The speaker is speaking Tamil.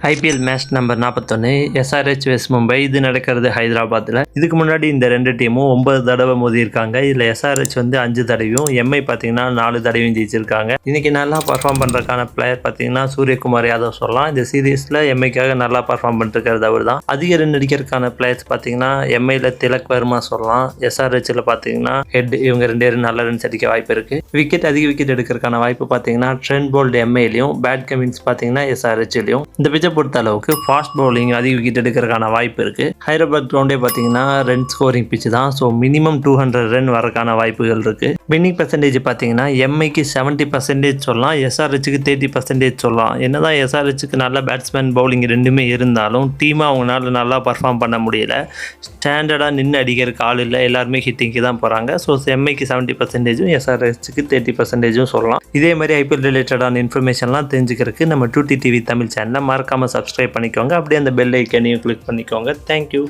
IPL match number 41 SRH west Mumbai. இது நடக்கிறது ஹைதராபாத்தில். இதுக்கு முன்னாடி இந்த ரெண்டு டீமும் 9 தடவை மோதியிருக்காங்க. இதில் எஸ்ஆர்ஹெச் 5 தடவையும், எம்ஐ பார்த்தீங்கன்னா 4 தடவையும் ஜெயிச்சிருக்காங்க. இன்னைக்கு நல்லா பர்ஃபார்ம் பண்ணுறதுக்கான பிளேயர் பார்த்தீங்கன்னா சூரியகுமார் யாதவ் சொல்லலாம். இந்த சீரீஸில் எம்ஐக்காக நல்லா பர்ஃபார்ம் பண்ணிருக்கிறது அவர் தான். அதிக ரன் அடிக்கிறதுக்கான பிளேயர்ஸ் பார்த்தீங்கன்னா எம்ஐயில் திலக் வர்மா சொல்லலாம். எஸ்ஆர்ஹெச்சில் பார்த்தீங்கன்னா ஹெட், இவங்க 2 பேரும் நல்ல ரன்ஸ் அடிக்க வாய்ப்பு இருக்கு. அதிக விக்கெட் எடுக்கிறதுக்கான வாய்ப்பு பார்த்தீங்கன்னா ட்ரெண்ட் போல்ட் எம்ஐலையும், பேட் கமின்ஸ் பார்த்தீங்கன்னா எஸ்ஆர்ஹெச்லையும். இந்த பிச்சை பொறுத்த அளவுக்கு ஃபாஸ்ட் பவுலிங் அதிக விக்கெட் எடுக்கிறதுக்கான வாய்ப்பு இருக்கு. ஹைதராபாத் கிரவுண்டே பார்த்தீங்கன்னா ரன் ஸ்கோரிங் பிச்சு தான். ஸோ மினிமம் 200 ரன் வரக்கான வாய்ப்புகள் இருக்கு. வின்னிங் பர்சன்டேஜ் பார்த்தீங்கன்னா எம்ஐக்கு 70% சொல்லலாம், எஸ்ஆர்ஹெச்சுக்கு 30% சொல்லலாம். என்னதான் எஸ்ஆர்ஹெச்சுக்கு நல்ல பேட்ஸ்மேன் பவுலிங் ரெண்டுமே இருந்தாலும் டீமாக அவங்களால நல்லா பர்ஃபார்ம் பண்ண முடியல. ஸ்டாண்டர்டாக நின்று அடிக்கிறதுக்கு ஆள் இல்லை, எல்லாருமே ஹிட்டிங்க்கு தான் போகிறாங்க. ஸோ எம்ஐக்கு 70%, எஸ்ஆர்ஹெச்சுக்கு 30% சொல்லலாம். இதே மாதிரி ஐபிஎல் ரிலேட்டடான இன்ஃபர்மேஷன்லாம் தெரிஞ்சுக்கிறதுக்கு நம்ம 2T TV தமிழ் சேனலை மறக்காமல் சப்ஸ்கிரைப் பண்ணிக்கோங்க. அப்படியே அந்த பெல் ஐக்கனையும் கிளிக் பண்ணிக்கோங்க. தேங்க்யூ.